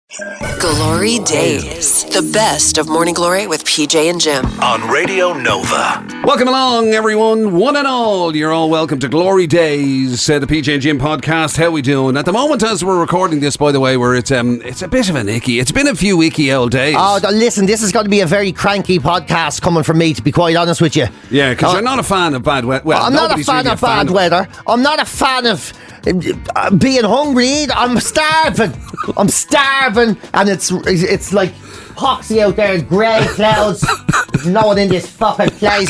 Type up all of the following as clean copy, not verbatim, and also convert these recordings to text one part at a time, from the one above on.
GloryDaze, the best of Morning Glory with PJ and Jim. On Radio Nova. Welcome along, everyone, one and all. You're all welcome to GloryDaze, the PJ and Jim podcast. How we doing? At the moment, as we're recording this, by the way, where it's a bit of an icky. It's been a few icky old days. Oh, listen, this is going to be a very cranky podcast coming from me, to be quite honest with you. Yeah, because you're not a fan of bad weather. Well, I'm not a fan of bad weather. I'm not a fan of being hungry. I'm starving. And it's like poxy out there, grey clouds. There's no one in this fucking place.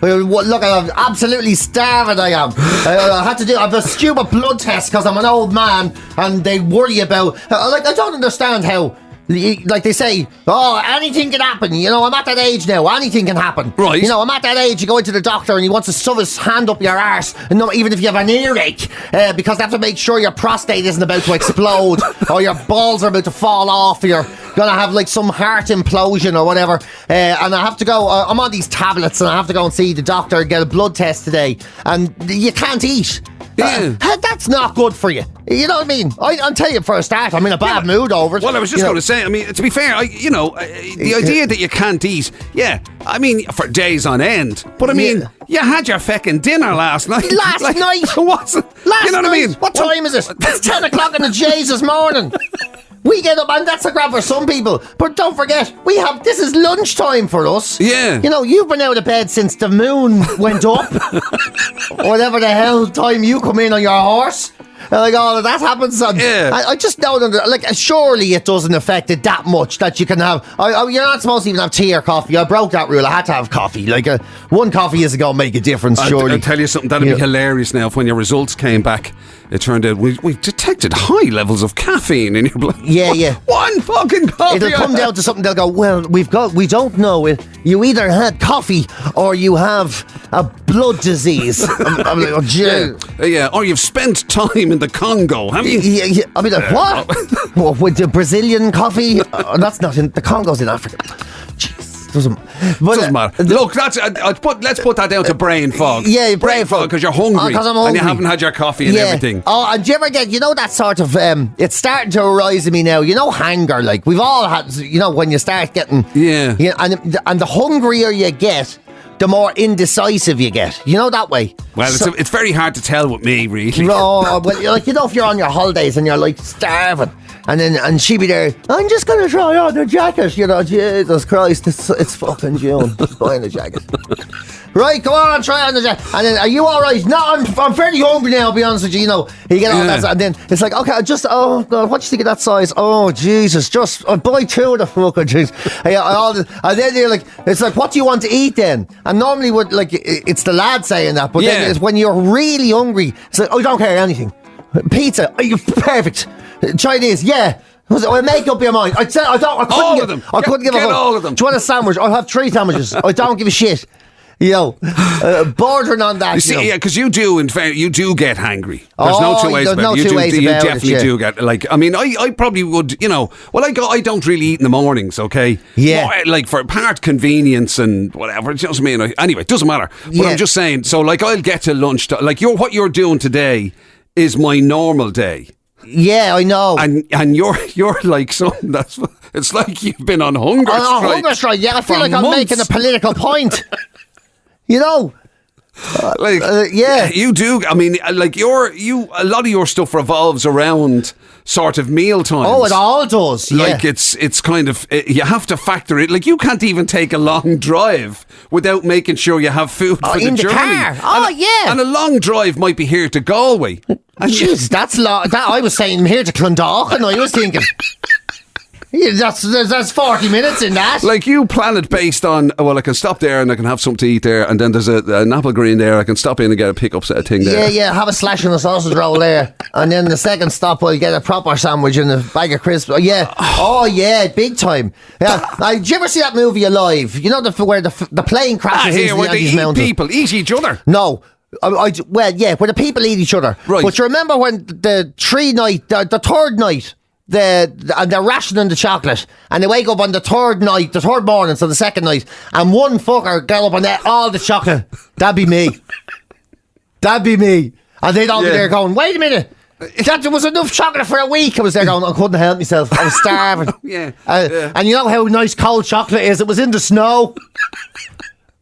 Look, I'm absolutely starving. I am. I have a stupid blood test because I'm an old man, and they worry about. I don't understand how. Like they say, oh, anything can happen. You know, I'm at that age now. Anything can happen. Right. You know, I'm at that age. You go into the doctor and he wants to shove his hand up your arse, and not even if you have an earache, because they have to make sure your prostate isn't about to explode or your balls are about to fall off, or you're gonna have like some heart implosion or whatever. And I have to go. I'm on these tablets, and I have to go and see the doctor and get a blood test today. And you can't eat. Yeah. That's not good for you. You know what I mean? I'll tell you for a start, I'm in a bad mood over it. Well, I was just going to say, I mean, to be fair, the idea that you can't eat, I mean, for days on end. But I mean, you had your feckin' dinner last night. Last night? What's it? Last you know night? What I mean? What time is it? It's 10 o'clock in the Jesus morning. We get up, and that's a grab for some people. But don't forget, this is lunchtime for us. Yeah. You know, you've been out of bed since the moon went up. Whatever the hell time you come in on your horse. Like all of that happens. I just don't surely it doesn't affect it that much that you can have. You're not supposed to even have tea or coffee. I broke that rule. I had to have coffee. One coffee isn't going to make a difference, surely. I'll tell you something, that'd be hilarious now if when your results came back, it turned out we detected high levels of caffeine in your blood. Yeah. One fucking coffee. It'll come down to something. They'll go, well, we don't know. You either had coffee or you have a blood disease. I'm like, oh, gee. Yeah, or you've spent time in the Congo, haven't you? Yeah. I mean, what? With the Brazilian coffee? That's not in the Congo's in Africa. Jeez. Doesn't matter. Look, let's put that down to brain fog. Yeah, brain fog. Because you're hungry. Because I'm hungry. And you haven't had your coffee and everything. Oh, and do you ever get, that sort of, it's starting to arise in me now, hunger, like, we've all had, when you start getting, and the hungrier you get, the more indecisive you get. That way. Well, it's very hard to tell with me, really. Oh, well, if you're on your holidays and you're, like, starving, and she be there, I'm just going to try on the jacket, Jesus Christ, it's fucking June, just buying a jacket. Right, come on, try on the jacket. And then, are you alright? No, I'm fairly hungry now, I'll be honest with you, You get all that, and then it's like, okay, oh God, what do you think of that size? Oh, Jesus, just buy two of the fucking things. And then you're like, it's like, what do you want to eat then? And normally, it's the lad saying that, but then it's when you're really hungry, it's like, I don't care anything. Pizza, are you perfect? Chinese, yeah. I'll make up your mind. I couldn't all of them. I couldn't give a fuck. All of them. Do you want a sandwich? I'll have 3 sandwiches. I don't give a shit. Bordering on that. You see, because you do, in fact, you do get hangry. There's no two ways about it. You definitely do get, I probably would, I don't really eat in the mornings, okay? Yeah. More, for part convenience and whatever, you know what I mean? Anyway, it doesn't matter. But I'm just saying, so, I'll get to lunch, what you're doing today is my normal day. Yeah, I know. And you're like something it's like you've been on hunger strike. Hunger strike, yeah. I feel like I'm making a political point. Yeah. You do. I mean, a lot of your stuff revolves around sort of meal times. Oh, it all does. Yeah. It's kind of, you have to factor it. You can't even take a long drive without making sure you have food for the journey. Car. Oh, yeah. And a long drive might be here to Galway. Jeez, that's long. I was saying here to Clondalkin. I was thinking. Yeah, that's 40 minutes in that. You plan it based on, I can stop there and I can have something to eat there, and then there's an apple green there, I can stop in and get a pick-up thing there. Yeah, have a slash and a sausage roll there, and then the second stop I'll get a proper sandwich and a bag of crisps. Big time. Yeah. Did you ever see that movie Alive? Where the plane crashes into where the Andes Mountain? People eat each other. No. Where the people eat each other. Right. But you remember when the third night, and they're rationing the chocolate, and they wake up on the third morning, so the second night, and one fucker got up and ate all the chocolate. That'd be me. And they'd all be there going, wait a minute, That was enough chocolate for a week. I was there going, I couldn't help myself. I was starving. Yeah. And you know how nice cold chocolate is? It was in the snow.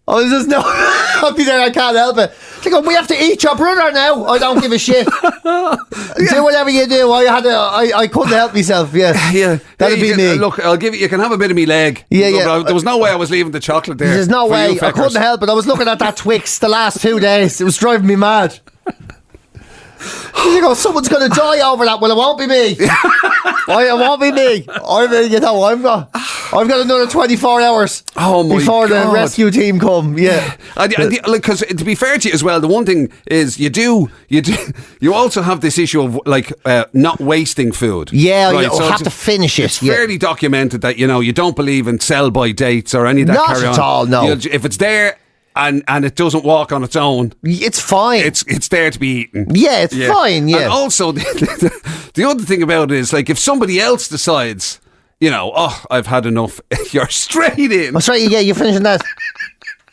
I was just I'll be there. I can't help it. They go, we have to eat your brother now. I don't give a shit. Do whatever you do. I couldn't help myself. Yeah, that'd be me. Look, I'll give you. You can have a bit of me leg. Yeah. There was no way I was leaving the chocolate there. There's no way. I couldn't help it. I was looking at that Twix the last 2 days. It was driving me mad. You go, someone's going to die over that. Well, it won't be me. It won't be me. I've got another 24 hours before the rescue team come. Yeah. Because to be fair to you as well, the one thing is you also have this issue of like not wasting food. Yeah, right? You have to finish it. It's fairly documented that you don't believe in sell-by dates or any of that not carry on. Not at all, no. If it's there and it doesn't walk on its own, it's fine. It's there to be eaten. Yeah, it's fine. Yeah. And also the other thing about it is like if somebody else decides, I've had enough, you're straight in. I'm sorry. Yeah, you're finishing that.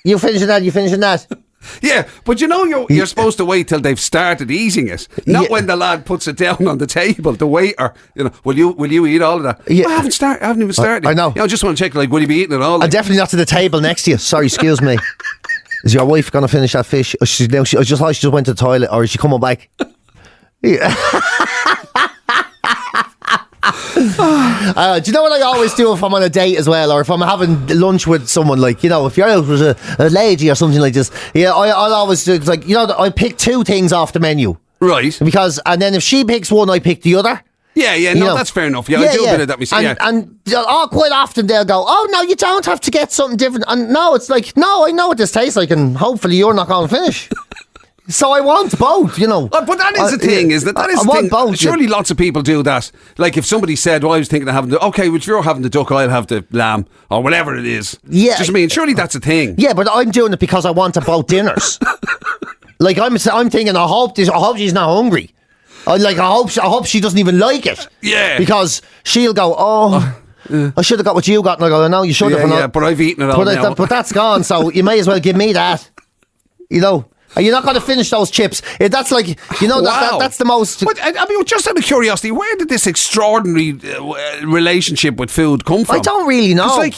You're finishing that. Yeah, but you're supposed to wait till they've started eating it, not when the lad puts it down on the table. The waiter, will you eat all of that? Yeah. I haven't even started. I know. I just want to check, like, will you be eating it all? I'm definitely not to the table next to you. Sorry, excuse me. Is your wife going to finish that fish? She just went to the toilet, or is she coming back? Yeah. Do you know what I always do if I'm on a date as well, or if I'm having lunch with someone, like, if you're out with a lady or something like this, I'll always do, like, I pick 2 things off the menu, right? And then if she picks one, I pick the other. Yeah, that's fair enough. Yeah, I do a bit of that myself. And quite often they'll go, oh no, you don't have to get something different. And no, it's like, no, I know what this tastes like, and hopefully you're not going to finish. So I want both, But that is the thing, isn't it? That is the thing. Both, surely lots of people do that. Like if somebody said, well, I was thinking of having if you're having the duck, I'll have the lamb, or whatever it is. Yeah. Just surely that's a thing. Yeah, but I'm doing it because I want both dinners. Like I'm thinking, I hope she's not hungry. I hope she doesn't even like it. Yeah. Because she'll go, I should have got what you got. And I go, no, you should have. Yeah, but I've eaten it all now. But that's gone, so you may as well give me that. Are you not going to finish those chips? That's like, wow. That's the most... But, just out of curiosity, where did this extraordinary relationship with food come from? I don't really know. It's like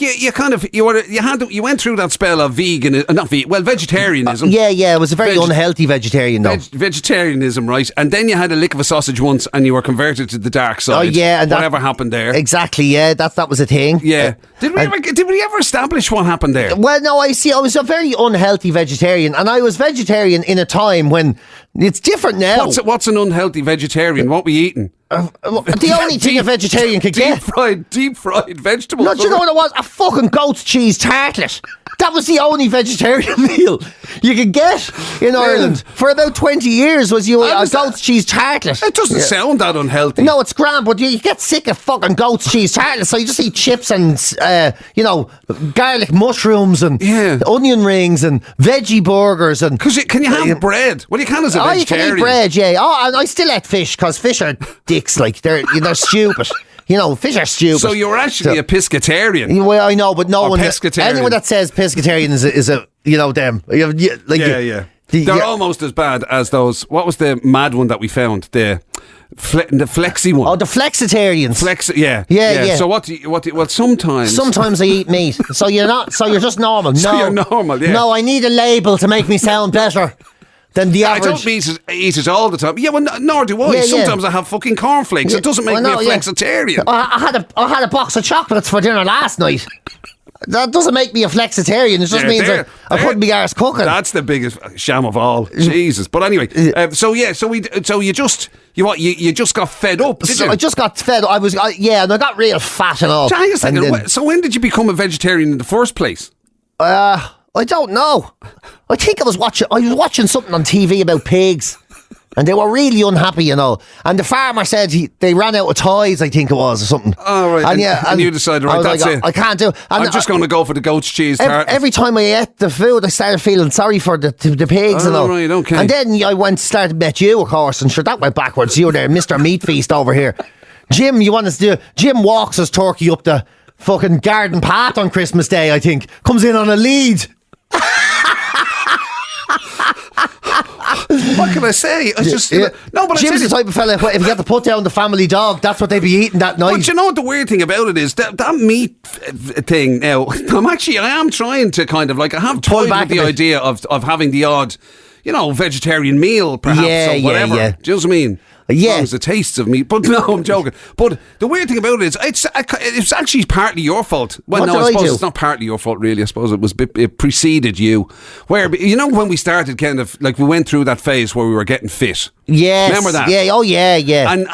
you went through that spell of vegetarianism. Yeah, it was a very unhealthy vegetarian, though. Vegetarianism, right? And then you had a lick of a sausage once and you were converted to the dark side. Oh, yeah. And whatever happened there. Exactly, yeah. That was a thing. Yeah. Did we ever establish what happened there? Well, no, I was a very unhealthy vegetarian, and I was vegetarian in a time when it's different now. What's an unhealthy vegetarian? What we eating? The only thing a vegetarian could get. Deep fried vegetables. No, do you know what it was? A fucking goat's cheese tartlet. That was the only vegetarian meal you could get in Ireland for about 20 years. Was a goat's cheese tartlet? It doesn't sound that unhealthy. No, it's grand, but you get sick of fucking goat's cheese tartlet, so you just eat chips and garlic mushrooms and onion rings and veggie burgers and. Because can you have bread? Well, you can as a vegetarian. You can eat bread, yeah. Oh, and I still ate fish because fish are dicks. Like they're stupid. Fish are stupid. So you're actually a pescatarian. Well, I know, but anyone that says pescatarian is a them. Yeah. They're almost as bad as those. What was the mad one that we found? The flexi one. Oh, the flexitarians. Yeah. So what? Well, sometimes I eat meat. So you're not. So you're just normal. No, so you're normal. Yeah. No, I need a label to make me sound better than the average. I don't eat it all the time. Yeah, well, nor do I. Sometimes I have fucking cornflakes. It doesn't make me a flexitarian. I had a box of chocolates for dinner last night. That doesn't make me a flexitarian. It just means I couldn't be arse cooking. That's the biggest sham of all. Jesus. But anyway, so you just got fed up, did you? I just got fed up. And I got real fat and all. Hang a second. So when did you become a vegetarian in the first place? I don't know. I think I was watching something on TV about pigs. And they were really unhappy, And the farmer said they ran out of toys, I think it was, or something. Oh, right. And you decided, right, that's it. I can't do it. I'm just going to go for the goat's cheese tart. Every time I ate the food, I started feeling sorry for the pigs and all. Right, okay. And then I met you, of course, and sure, that went backwards. You were there, Mr. Meat Feast over here. Jim, Jim walks his turkey up the fucking garden path on Christmas Day, I think. Comes in on a lead. what can I say? I just no, but Jim's the type of fella. If you had to put down the family dog, that's what they'd be eating that night. But you know what the weird thing about it is that meat thing. Now, I am trying to kind of like I have toyed with the idea of having the odd, vegetarian meal, perhaps, or whatever. Yeah. Do you know what I mean? Yeah. As long as the tastes of meat. But no, I'm joking. But the weird thing about it is it's actually partly your fault. Well, no, I suppose it's not partly your fault, really. I suppose it preceded you. Where, when we started kind of, like, we went through that phase where we were getting fit. Yes. Remember that? Yeah, oh yeah. And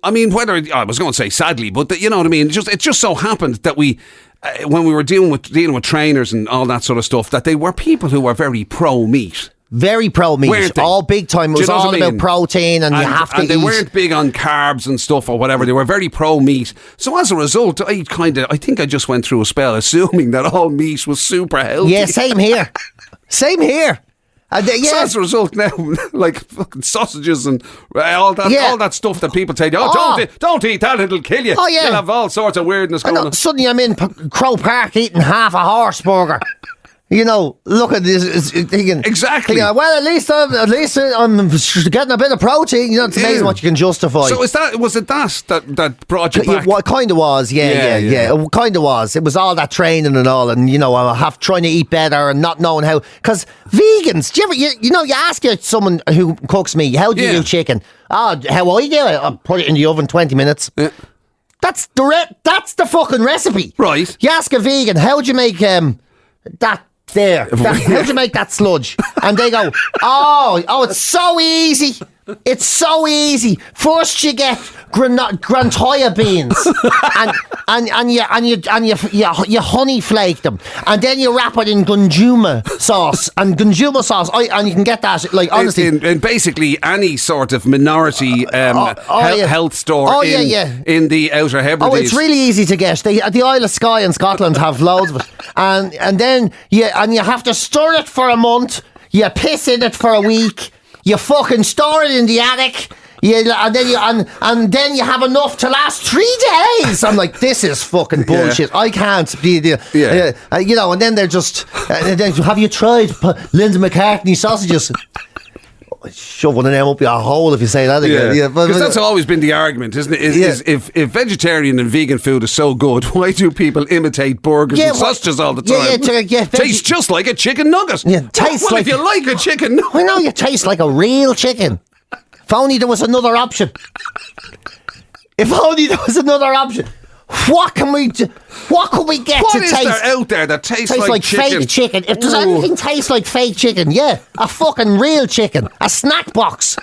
I mean, I was going to say sadly, but you know what I mean? It just so happened that we... when we were dealing with trainers and all that sort of stuff, that they were people who were very pro-meat. Very pro-meat. All big time. It was all about protein and you have to eat. And they weren't big on carbs and stuff or whatever. They were very pro-meat. So as a result, I think I just went through a spell assuming that all meat was super healthy. Yeah, same here. Same here. So as a result now, like fucking sausages and all that stuff that people say, don't eat that, it'll kill you. Oh, yeah. You'll have all sorts of weirdness going on. Suddenly I'm in Crow Park eating half a horse burger. Look at this. Thinking, exactly. Well, at least I'm getting a bit of protein. It's amazing what you can justify. So was it that brought you back? It kind of was, yeah. It kind of was. It was all that training and all, and I trying to eat better and not knowing how. Because vegans, do you ever, you ask someone who cooks me, how do you do chicken? How I do it? I put it in the oven 20 minutes. Yeah. That's the fucking recipe, right? You ask a vegan, how do you make that? How'd you make that sludge? And they go, oh, it's so easy. It's so easy. First you get grantoya beans and you honey flake them, and then you wrap it in gunjuma sauce. And and you can get that, like, honestly, in basically any sort of minority health store in the Outer Hebrides. Oh, it's really easy to get. The Isle of Skye in Scotland have loads of it, and then you have to stir it for a month. You piss in it for a week. You fucking store it in the attic, and then you have enough to last 3 days. I'm like, this is fucking bullshit. I can't. And then they're just. Have you tried Linda McCartney sausages? Shove one of them up your hole if you say that again. Yeah, because that's always been the argument, isn't it? Is if vegetarian and vegan food is so good, why do people imitate burgers and sausages all the time? Tastes just like a chicken nugget. Yeah, tastes if you like a chicken nugget. I know you taste like a real chicken. If only there was another option. What can we do? What can we get to taste? What is there out there that tastes like fake chicken? If there's anything tastes like fake chicken, a fucking real chicken. A snack box.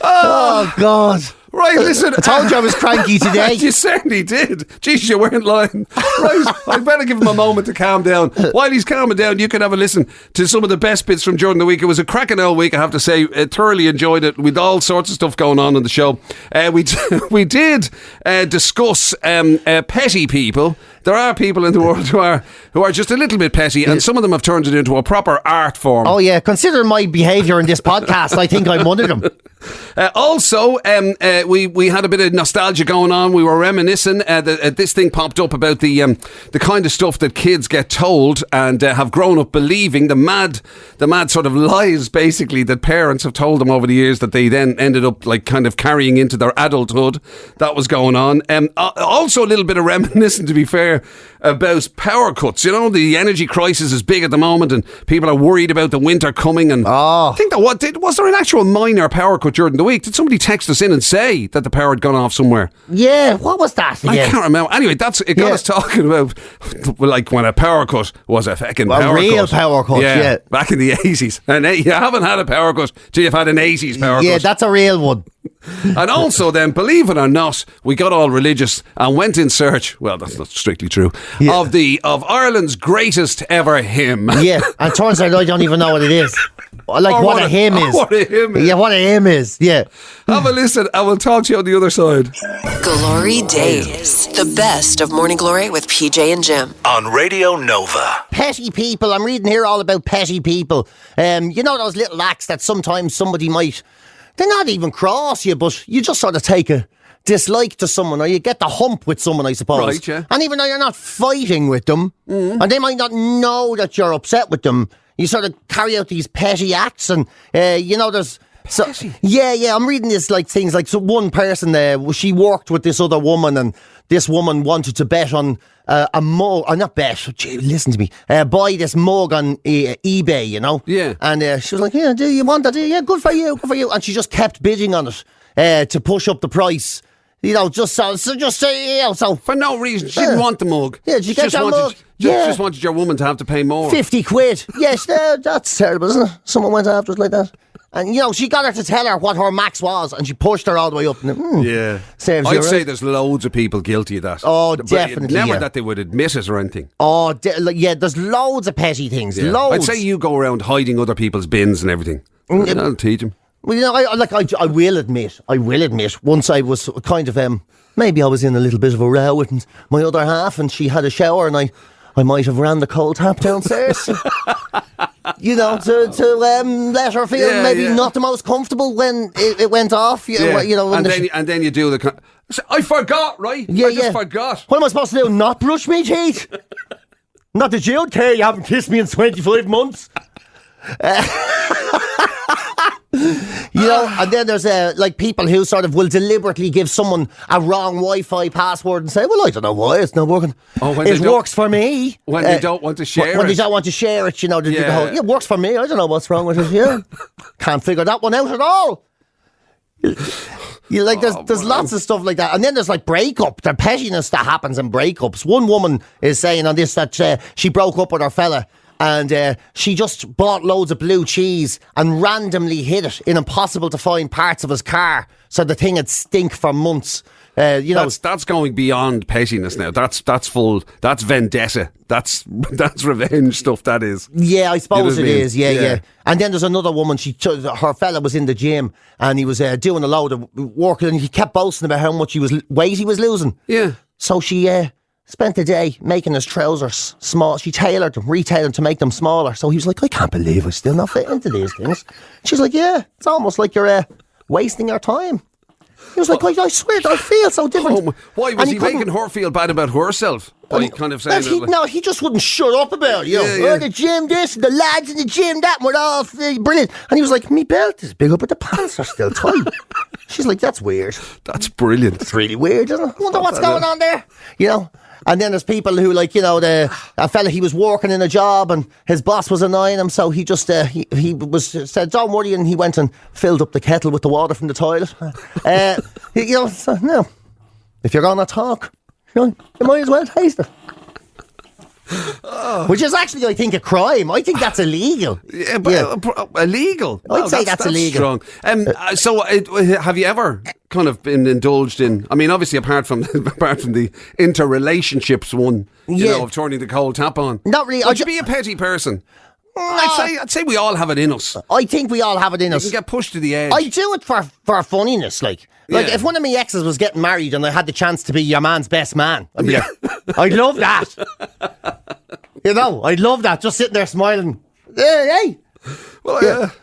Oh, God. Right, listen. I told you I was cranky today. You certainly did. Jeez, you weren't lying. Right, I better give him a moment to calm down. While he's calming down, you can have a listen to some of the best bits from during the week. It was a cracking old week, I have to say. I thoroughly enjoyed it with all sorts of stuff going on the show. We did discuss petty people. There are people in the world who are just a little bit petty, and some of them have turned it into a proper art form. Oh yeah, considering my behaviour in this podcast, I think I'm one of them. Also, we had a bit of nostalgia going on. We were reminiscing. This thing popped up about the kind of stuff that kids get told and have grown up believing, the mad sort of lies, basically, that parents have told them over the years that they then ended up like kind of carrying into their adulthood. That was going on. Also, a little bit of reminiscing, to be fair, about power cuts. The energy crisis is big at the moment, and people are worried about the winter coming. And I think that was there an actual minor power cut during the week? Did somebody text us in and say that the power had gone off somewhere? Yeah, what was that? I can't remember. Anyway, it got us talking about like when a power cut was a fucking power cut. A real power cut, yeah. Back in the 80s. And you haven't had a power cut till you've had an 80s power cut. Yeah, that's a real one. And also then, believe it or not, we got all religious and went in search, well, that's not strictly true, of Ireland's greatest ever hymn. Yeah, and turns out I don't even know what it is. Like what a hymn is. What a hymn is. Yeah, what a hymn is. Yeah. Have a listen and we'll talk to you on the other side. GloryDaze, the best of Morning Glory with PJ and Jim. On Radio Nova. Petty people. I'm reading here all about petty people. You know those little acts that sometimes somebody might They're not even cross you, but you just sort of take a dislike to someone, or you get the hump with someone, I suppose. Right, yeah. And even though you're not fighting with them, and they might not know that you're upset with them, you sort of carry out these petty acts, and there's. So, yeah, I'm reading this like things like, so one person there, she worked with this other woman, and this woman wanted to bet on a mug, or not bet, listen to me, buy this mug on eBay, Yeah. And she was like, yeah, do you want that? Yeah, good for you. And she just kept bidding on it to push up the price. Just so For no reason. She didn't want the mug. Yeah, did you get that mug? Just wanted your woman to have to pay more. 50 quid. Yes, that's terrible, isn't it? Someone went after us like that. And, she got her to tell her what her max was, and she pushed her all the way up. And, yeah. I'd say there's loads of people guilty of that. Oh, but definitely. Never that they would admit it or anything. Oh, there's loads of petty things. Yeah. Loads. I'd say you go around hiding other people's bins and everything. I'll teach them. Well, I will admit, once I was kind of, maybe I was in a little bit of a row with my other half, and she had a shower, and I might have ran the cold tap downstairs. To let her feel not the most comfortable when it went off. And then you do the... I forgot, right? Yeah, I just forgot. What am I supposed to do? Not brush me teeth? Not that you care, you haven't kissed me in 25 months. And then there's people who sort of will deliberately give someone a wrong Wi-Fi password and say, well, I don't know why it's not working. It works for me. When they don't want to share it. When they don't want to share it, it works for me. I don't know what's wrong with it. Yeah. Can't figure that one out at all. There's lots of stuff like that. And then there's breakup, the pettiness that happens in breakups. One woman is saying on this that she broke up with her fella, and she just bought loads of blue cheese and randomly hid it in impossible to find parts of his car, so the thing would stink for months. That's going beyond pettiness now. That's vendetta. That's revenge stuff. That is. Yeah, I suppose it is. Yeah. And then there's another woman. Her fella was in the gym, and he was doing a load of work, and he kept boasting about how much weight he was losing. Yeah. So she spent the day making his trousers small. She tailored them, retailed them to make them smaller. So he was like, I can't believe I still not fit into these things. She's like, yeah, it's almost like you're wasting your time. He was like, I swear, I feel so different. Why was he making her feel bad about herself? By kind of saying he just wouldn't shut up about it. The gym this, and the lads in the gym that, and we're all brilliant. And he was like, me belt is bigger, but the pants are still tight. She's like, that's weird. That's brilliant. It's really weird, isn't it? I wonder what's going on there. And then there's people who a fella, he was working in a job and his boss was annoying him, so he just said, don't worry, and he went and filled up the kettle with the water from the toilet. So, no, if you're going to talk, you might as well taste it. Which is actually, I think, a crime. I think that's illegal. Yeah, but illegal? I'd say that's illegal. Strong. So have you ever kind of been indulged in, I mean, obviously apart from the interrelationships one, of turning the cold tap on. Not really. Would you be a petty person? I'd say we all have it in us. I think we all have it in us. You can get pushed to the edge. I do it for funniness, if one of my exes was getting married and I had the chance to be your man's best man, I'd be like, I'd love that. I'd love that. Just sitting there smiling. Hey. Well,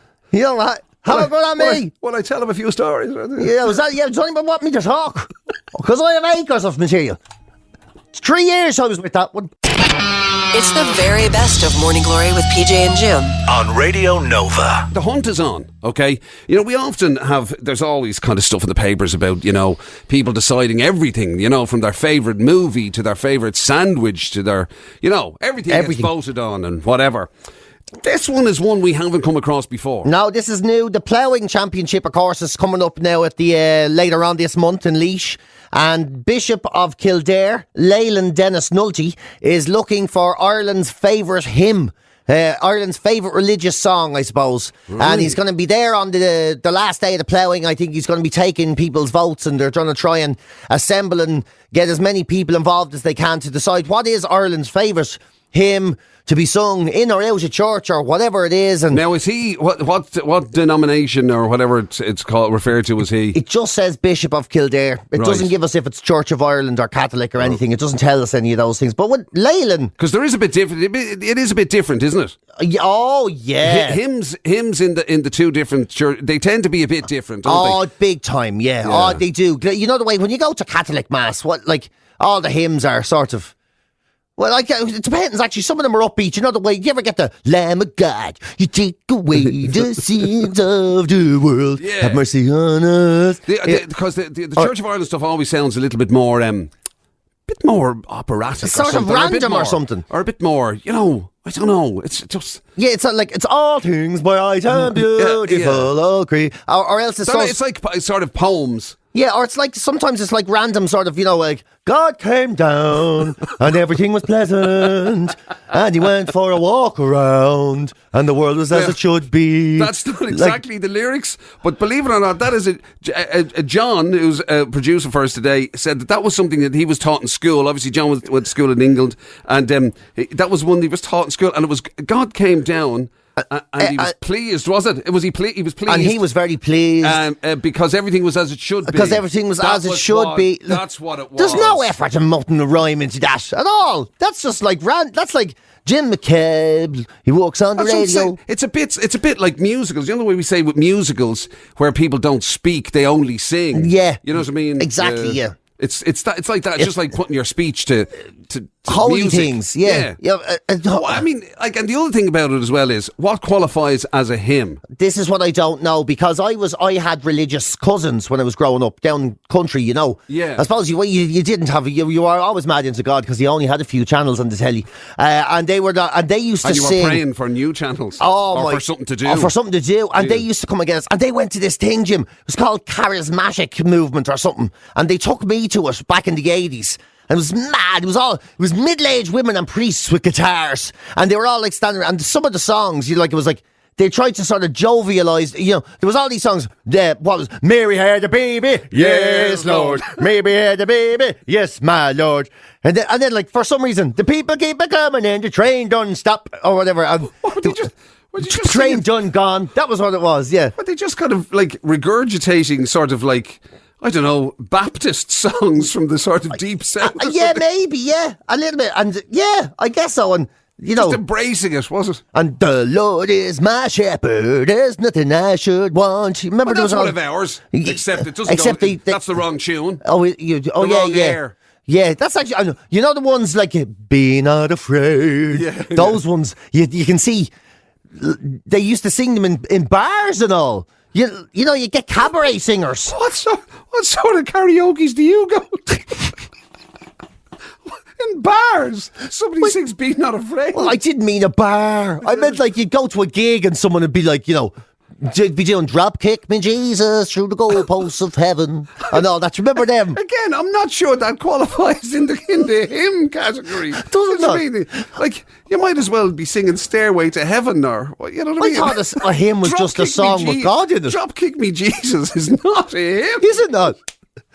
how about me? Well, I tell him a few stories. Yeah, was that? Yeah, does anyone want me to talk? Because I have acres of material. It's 3 years I was with that one. It's the very best of Morning Glory with PJ and Jim. On Radio Nova. The hunt is on, okay? We often have, there's always kind of stuff in the papers about, people deciding everything, from their favourite movie to their favourite sandwich to their, everything gets voted on and whatever. This one is one we haven't come across before. No, this is new. The ploughing championship, of course, is coming up now at the later on this month in Laois. And Bishop of Kildare, Leyland Dennis Nulty, is looking for Ireland's favourite hymn. Ireland's favourite religious song, I suppose. And he's going to be there on the last day of the ploughing. I think he's going to be taking people's votes, and they're going to try and assemble and get as many people involved as they can to decide what is Ireland's favourite hymn to be sung in or out of church or whatever it is. And now, is he what denomination or whatever it's called referred to as he? it just says Bishop of Kildare. It doesn't give us if it's Church of Ireland or Catholic or anything. It doesn't tell us any of those things. But with Leyland, Because there is a bit different. It is a bit different, isn't it? oh yeah, Hymns in the two different churches, they tend to be a bit different, don't they? big time, yeah. Oh, they do. You know the way when you go to Catholic Mass, all the hymns are sort of. Well, it depends, actually. Some of them are upbeat. You know the way, you ever get the Lamb of God, you take away the sins of the world, have mercy on us. Because the Church of Ireland stuff always sounds a little bit more operatic, sort of random or something. Or a bit more, I don't know. It's just... Yeah, it's like, it's all things bright and beautiful, oh, or else it's like sort of poems. Yeah, or it's like, sometimes it's like random sort of, like, God came down and everything was pleasant and he went for a walk around and the world was as it should be. That's not exactly the lyrics, but believe it or not, that is John, who's a producer for us today, said that was something that he was taught in school. Obviously, John went to school in England, and that was one that he was taught in school, and it was God came down. And he was pleased, was it? He was pleased. And he was very pleased. Because everything was as it should be. Because everything was as it should be. That's what it was. There's no effort in mudding a rhyme into that at all. That's just like that's like Jim McCabe. He walks on the radio. It's a bit like musicals. You know the way we say with musicals, where people don't speak, they only sing. Yeah. You know what I mean? Exactly, yeah. It's like that. It's just like putting your speech to holy music. things, yeah. I mean, and the other thing about it as well is what qualifies as a hymn. This is what I don't know, because I had religious cousins when I was growing up down country. Yeah. I suppose you didn't have you were always mad into God because you only had a few channels on the telly, and they used to sing. And you were praying for new channels. For something to do. For something to do, and they used to come against, and they went to this thing, Jim. It was called Charismatic Movement or something, and they took me to it back in the 80s. And it was mad. It was middle-aged women and priests with guitars, and they were all like standing. And some of the songs, it was like they tried to sort of jovialize. There was all these songs. What was Mary had a baby? Yes, Lord. Mary had a baby? Yes, my Lord. And then, like, for some reason, the people keep coming and the train don't stop or whatever. Train done gone. That was what it was. Yeah. But they just kind of like regurgitating, sort of like, I don't know, Baptist songs from the sort of deep south. Yeah, maybe, yeah. A little bit. And yeah, I guess so. And, just embracing it, was it? And the Lord is my shepherd, there's nothing I should want. Remember, that's one of ours, except it doesn't that's the wrong tune. Air. Yeah, that's actually, the ones like, Be Not Afraid. Yeah, those ones, you can see, they used to sing them in bars and all. You get cabaret singers. What sort of karaoke's do you go to? In bars? Somebody sings Be Not Afraid. Well, I didn't mean a bar. I meant like you'd go to a gig and someone would be like, be doing Drop Kick Me Jesus through the goalposts of heaven and all that. Remember them? Again, I'm not sure that qualifies in the hymn category. Doesn't it? Like, you might as well be singing Stairway to Heaven, or you know what I mean? I thought a hymn was just a song with God in it. Drop Kick Me Jesus is not a hymn. Is it not?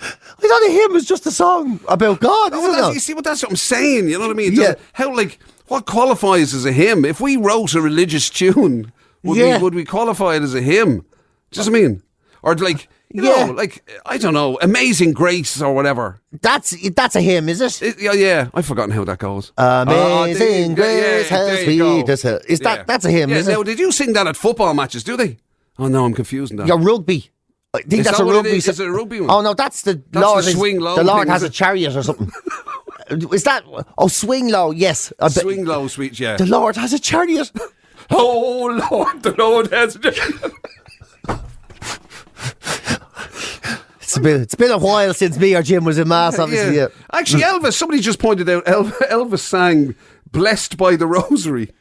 I thought a hymn was just a song about God, isn't it? You see, that's what I'm saying, you know what I mean? Yeah. What qualifies as a hymn? If we wrote a religious tune, would we qualify it as a hymn? Do you know what I mean? Or like, I don't know, Amazing Grace or whatever. That's a hymn, is it? Yeah, I've forgotten how that goes. Amazing Grace, how sweet is it? That's a hymn, is it? Now, did you sing that at football matches, do they? Oh no, I'm confusing that. Your rugby. I think that's a rugby. Is it a rugby one? Oh no, that's the Lord. The swing low. The Lord has a chariot or something. Is that? Oh, swing low. Yes. Swing low, sweet. Yeah. The Lord has a chariot. Oh Lord, the Lord has a chariot. It's been a while since me or Jim was in mass. Obviously. Yeah. Actually, Elvis. Somebody just pointed out. Elvis sang "Blessed by the Rosary."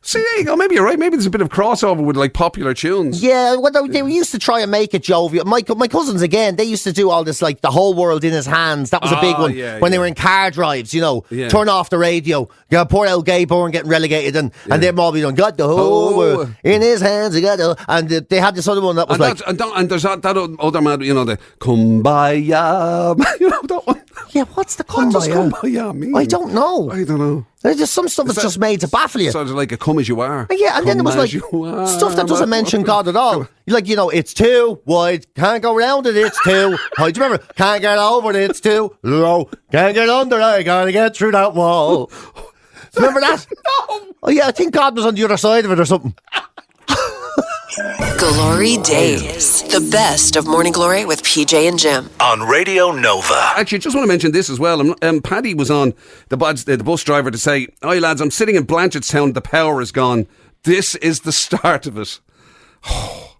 See, there you go. Maybe you're right. Maybe there's a bit of crossover with like popular tunes. Yeah, well, they used to try and make it jovial. My cousins, again, they used to do all this, like the whole world in his hands. That was a big one when they were in car drives, turn off the radio. Poor old Gay Bourne getting relegated and they're all be doing, got the whole world in his hands. And they had this other one that was and there's that other man, the Kumbaya, that one. Yeah, what's the What does kumbaya? kumbaya mean? I don't know. I don't know. There's just some stuff that's just made to baffle you. Sort of like a come as you are. Yeah, and then there was like stuff that doesn't mention God at all. Like, it's too wide, can't go round it, it's too high. Do you remember? Can't get over it, it's too low. Can't get under it, I gotta get through that wall. Do you remember that? No. Oh yeah, I think God was on the other side of it or something. GloryDaze, the best of Morning Glory with PJ and Jim. On Radio Nova. Actually, just want to mention this as well. Paddy was on the bus driver to say, "Oi lads, I'm sitting in Blanchardstown. The power is gone. This is the start of it."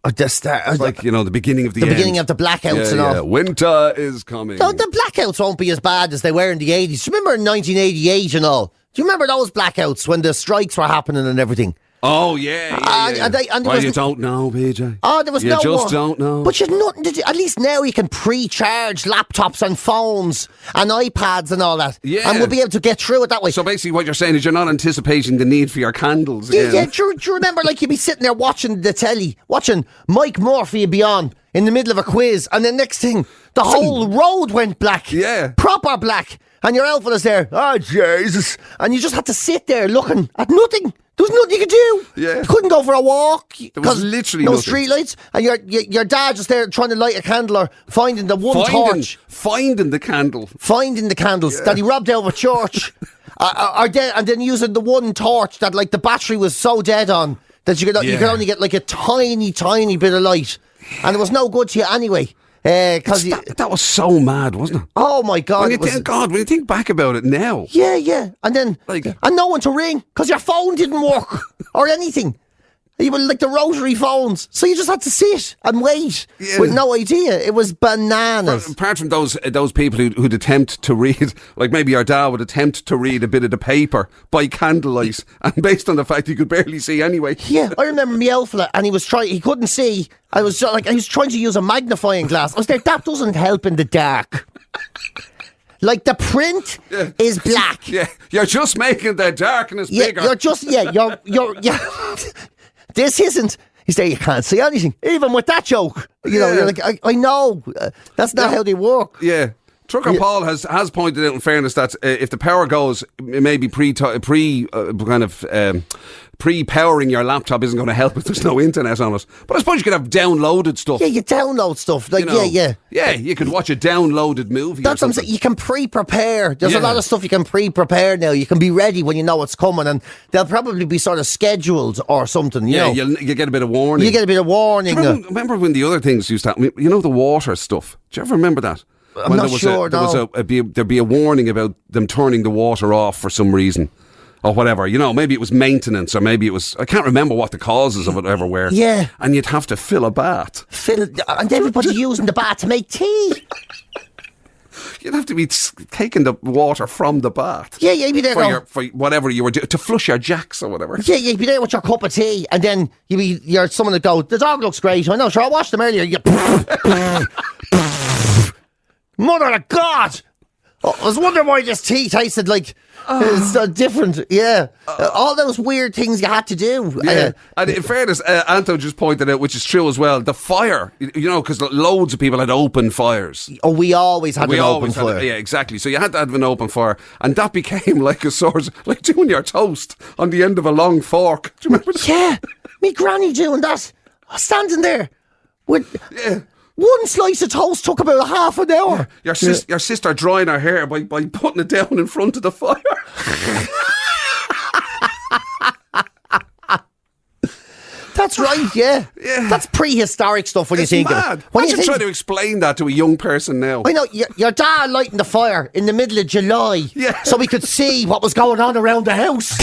The start, It's like, the beginning of the end. beginning of the blackouts and all. Yeah. Winter is coming. No, the blackouts won't be as bad as they were in the 80s. Do you remember in 1988 and all? Do you remember those blackouts when the strikes were happening and everything? Oh, yeah. And You don't know, PJ. Oh, there was you no just one. don't know. But you've nothing to do. At least now you can pre-charge laptops and phones and iPads and all that. Yeah. And we'll be able to get through it that way. So basically what you're saying is you're not anticipating the need for your candles again. Yeah, do you remember, like, you'd be sitting there watching the telly, watching Mike Murphy be on in the middle of a quiz, and the next thing, the whole road went black. Yeah. Proper black. And your outfit is there, Jesus. And you just had to sit there looking at nothing. There was nothing you could do. Yeah. You couldn't go for a walk. There was literally no nothing. street lights. And your dad just there trying to light a candle or finding the torch. Finding the candle. Finding the candles that he robbed out of a church. And then using the one torch that, like, the battery was so dead on that you could only get like a tiny, tiny bit of light. And it was no good to you anyway. That was so mad, wasn't it? Oh my God! When you think back about it now, yeah, and then and no one to ring because your phone didn't work or anything. Even like the rotary phones, so you just had to sit and wait with no idea. It was bananas. Apart from those people who'd attempt to read, like maybe our dad would attempt to read a bit of the paper by candlelight, and based on the fact he could barely see anyway. Yeah, I remember me old fella, and he couldn't see. I was trying to use a magnifying glass. I was there. That doesn't help in the dark. Like, the print is black. Yeah, you're just making the darkness bigger. You're this isn't. He's there. You can't see anything, even with that joke. You're like, I know that's not how they work. Yeah. Trucker Paul has pointed out, in fairness, that if the power goes, maybe pre-powering your laptop isn't going to help if there's no internet on it. But I suppose you could have downloaded stuff. Yeah, you download stuff. Like, Yeah, you could watch a downloaded movie. That's what I'm saying. You can pre-prepare. There's a lot of stuff you can pre-prepare now. You can be ready when you know what's coming, and they'll probably be sort of scheduled or something. You get a bit of warning. You get a bit of warning. Remember when the other things used to happen? The water stuff. Do you ever remember that? I'm not sure. There'd be a warning about them turning the water off for some reason. Or whatever, maybe it was maintenance, or maybe it was, I can't remember what the causes of it ever were. Yeah. And you'd have to fill a bath. And everybody using the bath to make tea. You'd have to be taking the water from the bath. Yeah, you'd be there for whatever you were doing, to flush your jacks or whatever. Yeah, you'd be there with your cup of tea, and then you're someone that go, the dog looks great. I know, sure, I watched them earlier. Mother of God! I was wondering why this tea tasted like it's so different. Yeah. All those weird things you had to do. Yeah. And in fairness, Anto just pointed out, which is true as well, the fire, because loads of people had open fires. Oh, we always had an open fire. Yeah, exactly. So you had to have an open fire. And that became like a sort of, like doing your toast on the end of a long fork. Do you remember that? Yeah. Me granny doing that. Standing there with... Yeah. One slice of toast took about half an hour. Your sister drying her hair by putting it down in front of the fire. That's right, yeah. That's prehistoric stuff when you think of it. Imagine trying to explain that to a young person now. I know, your dad lighting the fire in the middle of July so we could see what was going on around the house.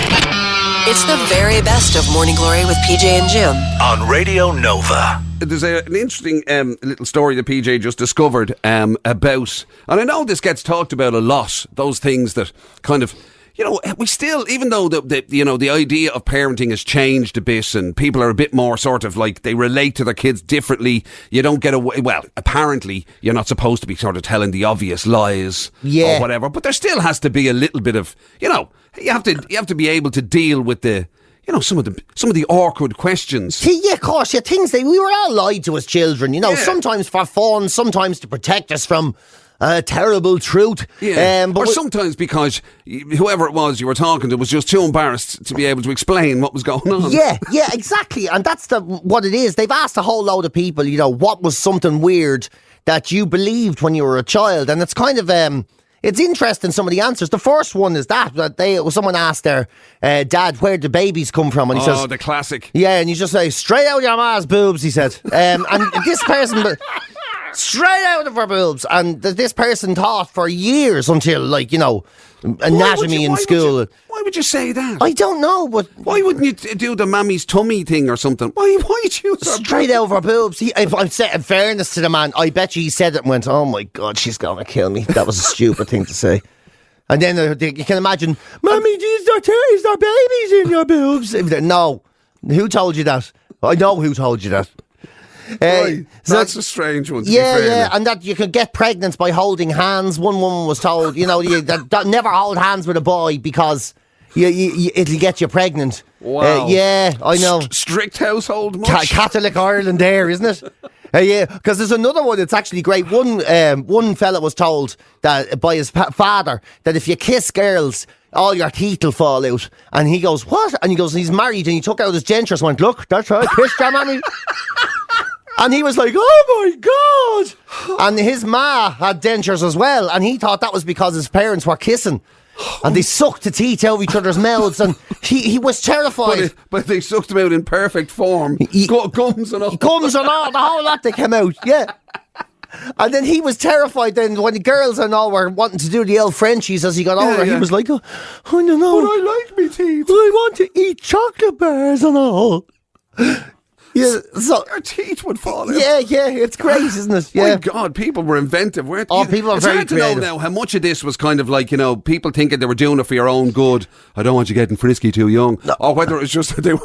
It's the very best of Morning Glory with PJ and Jim. On Radio Nova. There's an interesting little story that PJ just discovered about, and I know this gets talked about a lot, those things that kind of, we still, even though the idea of parenting has changed a bit and people are a bit more sort of like, they relate to their kids differently, you don't get away, well, apparently you're not supposed to be sort of telling the obvious lies or whatever, but there still has to be a little bit of, you have to be able to deal with the some of the awkward questions. Yeah, of course. Yeah, things we were all lied to as children. Yeah. Sometimes for fun, sometimes to protect us from terrible truth. Yeah. Or sometimes because whoever it was you were talking to was just too embarrassed to be able to explain what was going on. Yeah, exactly. And that's what it is. They've asked a whole load of people, what was something weird that you believed when you were a child. And it's kind of, it's interesting, some of the answers. The first one is that someone asked their dad, where the babies come from? And he says, the classic. Yeah, and you just say, straight out of your ma's boobs, he said. And this person... Straight out of her boobs. And this person thought for years until, anatomy in school. Why would you say that? I don't know, but... Why wouldn't you do the mammy's tummy thing or something? Why choose her straight out of her boobs? I'm saying, in fairness to the man, I bet you he said it and went, oh my God, she's going to kill me. That was a stupid thing to say. And then you can imagine, Mommy, is there babies in your boobs? No. Who told you that? I know who told you that. Right. That's a strange one. Yeah, and that you can get pregnant by holding hands. One woman was told, that never hold hands with a boy because it'll get you pregnant. Wow. Yeah, I know. Strict household much? Catholic Ireland there, isn't it? Yeah, because there's another one that's actually great. One fella was told that by his father that if you kiss girls, all your teeth will fall out. And he goes, what? And he goes, he's married, and he took out his dentures and went, look, that's how I kissed your mammy. And he was like, oh my God. And his ma had dentures as well. And he thought that was because his parents were kissing. And they sucked the teeth out of each other's mouths. And he was terrified. But they sucked them out in perfect form. Gums and all. Gums and all. The whole lot they came out. Yeah. And then he was terrified then when the girls and all were wanting to do the old Frenchies as he got older. He was like, oh, I don't know. But I like me teeth. I want to eat chocolate bars and all. Yeah, so your teeth would fall out. Yeah, it's great, isn't it? Yeah. My God, people were inventive, weren't they? Oh, people are very creative. It's hard to know now how much of this was kind of like, people thinking they were doing it for your own good. I don't want you getting frisky too young. No. Or whether it was just that they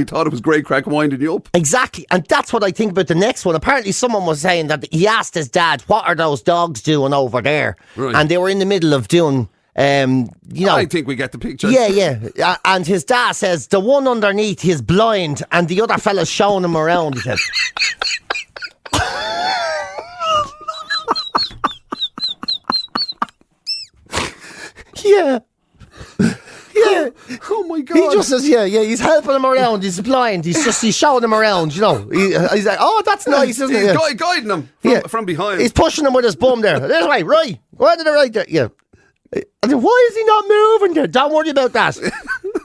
thought it was great crack winding you up. Exactly, and that's what I think about the next one. Apparently someone was saying that he asked his dad, what are those dogs doing over there? Right. And they were in the middle of doing... I think we get the picture. Yeah. And his dad says the one underneath is blind and the other fella's showing him around, he said. Yeah. Oh my God. He just says, he's helping him around. He's blind. He's showing him around, He's like, oh, that's nice, isn't it? He's guiding him from behind. He's pushing him with his bum there. This way, right. Go to the right there. Yeah. Why is he not moving there? Don't worry about that.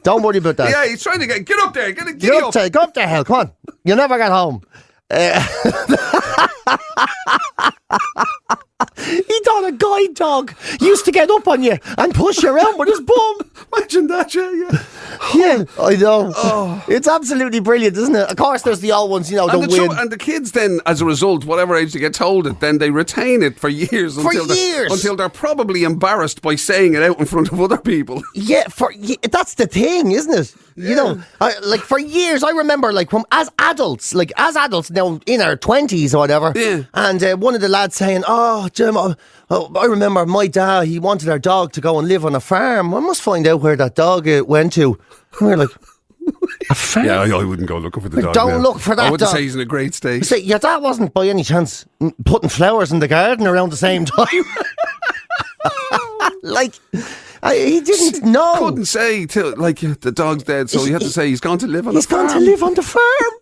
Don't worry about that. Yeah, he's trying to get up there. Get up. Go up there, hell. Come on. You'll never get home. He thought a guide dog used to get up on you and push you around with his bum. Imagine that, yeah. Yeah, I know. Oh. It's absolutely brilliant, isn't it? Of course, there's the old ones, and the kids then, as a result, whatever age they get told it, then they retain it for years. Until they're probably embarrassed by saying it out in front of other people. Yeah, that's the thing, isn't it? Yeah. For years, I remember, as adults now in our 20s or whatever, and one of the lads saying, oh, Jim, I remember my dad, he wanted our dog to go and live on a farm. I must find out where that dog went to. And we were like, a farm? Yeah, I wouldn't go looking for the dog. Don't look for that dog. I wouldn't say he's in a great state. Say, your dad wasn't by any chance putting flowers in the garden around the same time. He didn't know. Couldn't say till the dog's dead, so he had to say he's gone to live on the farm. He's gone to live on the farm.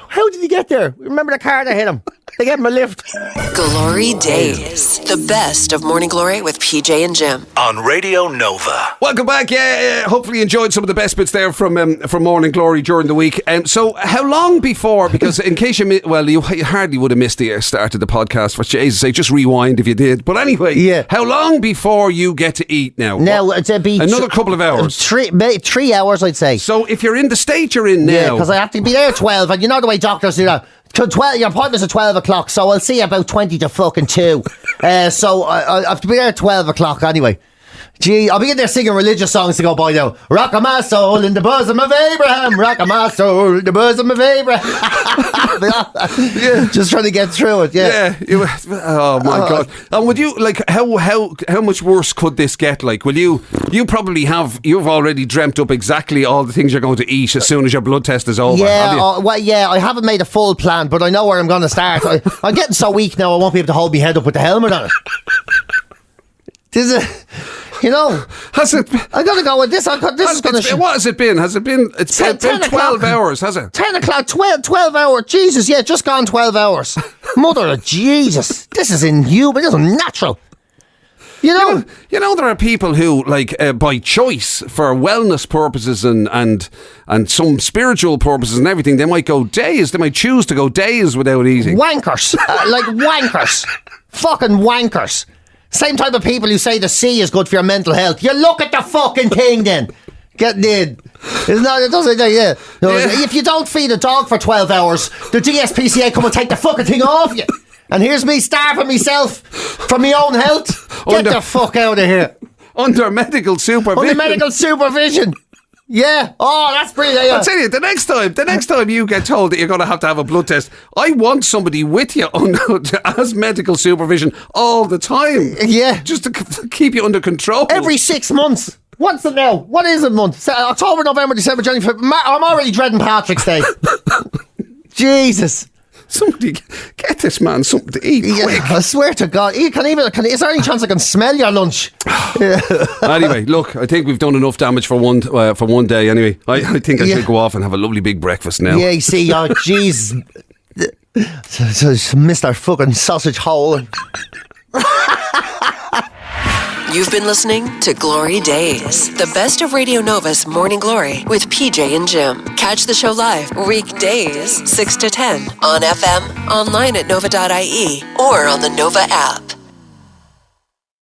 How did he get there? Remember the car that hit him? They gave him a lift. GloryDaze, the best of Morning Glory with PJ and Jim. On Radio Nova. Welcome back. Hopefully you enjoyed some of the best bits there from Morning Glory during the week. So how long before, because in case you hardly would have missed the start of the podcast, for Jesus' sake, just rewind if you did. But anyway, how long before you get to eat now? Now, it'd be another couple of hours. 3 hours, I'd say. So if you're in the state you're in now. Yeah, because I have to be there at 12, and you know the way doctors do that. 12, your appointment's at 12 o'clock, so I'll see you about 20 to fucking 2. So I have to be there at 12 o'clock anyway. Gee, I'll be in there singing religious songs to go by now. Rock my soul in the bosom of Abraham. Rock my soul in the bosom of Abraham. Just trying to get through it. Yeah. Oh my God. And would you like how much worse could this get? Like, will you probably you've already dreamt up exactly all the things you're going to eat as soon as your blood test is over. Yeah. I haven't made a full plan, but I know where I'm going to start. I'm getting so weak now. I won't be able to hold my head up with the helmet on it. This is. Has it? I gotta go with this. What has it been? Has it been? It's been 12 hours, has it? 10 o'clock, 12 hours. Jesus, yeah, just gone 12 hours. Mother of Jesus. This is inhuman. This is unnatural. You know, there are people who, like, by choice, for wellness purposes and some spiritual purposes and everything, they might go days. They might choose to go days without eating. Wankers. Like wankers. Fucking wankers. Same type of people who say the sea is good for your mental health. You look at the fucking thing then. It doesn't, yeah. No, if you don't feed a dog for 12 hours, the DSPCA come and take the fucking thing off you. And here's me starving myself for my own health. Get the fuck out of here. Under medical supervision. Yeah. Oh, that's brilliant. Yeah. I'll tell you, the next time you get told that you're going to have a blood test, I want somebody with you as medical supervision all the time. Yeah. Just to keep you under control. Every 6 months. What's it now? What is it month? October, November, December, January, February. I'm already dreading Patrick's Day. Jesus. Somebody get this man something to eat quick. I swear to God. Is there any chance I can smell your lunch? Anyway, look, I think we've done enough damage for one day anyway. I think I should go off and have a lovely big breakfast now. Yeah, you see, jeez. Mr. fucking sausage hole. You've been listening to GloryDaze, the best of Radio Nova's Morning Glory with PJ and Jim. Catch the show live weekdays 6 to 10 on FM, online at nova.ie, or on the Nova app.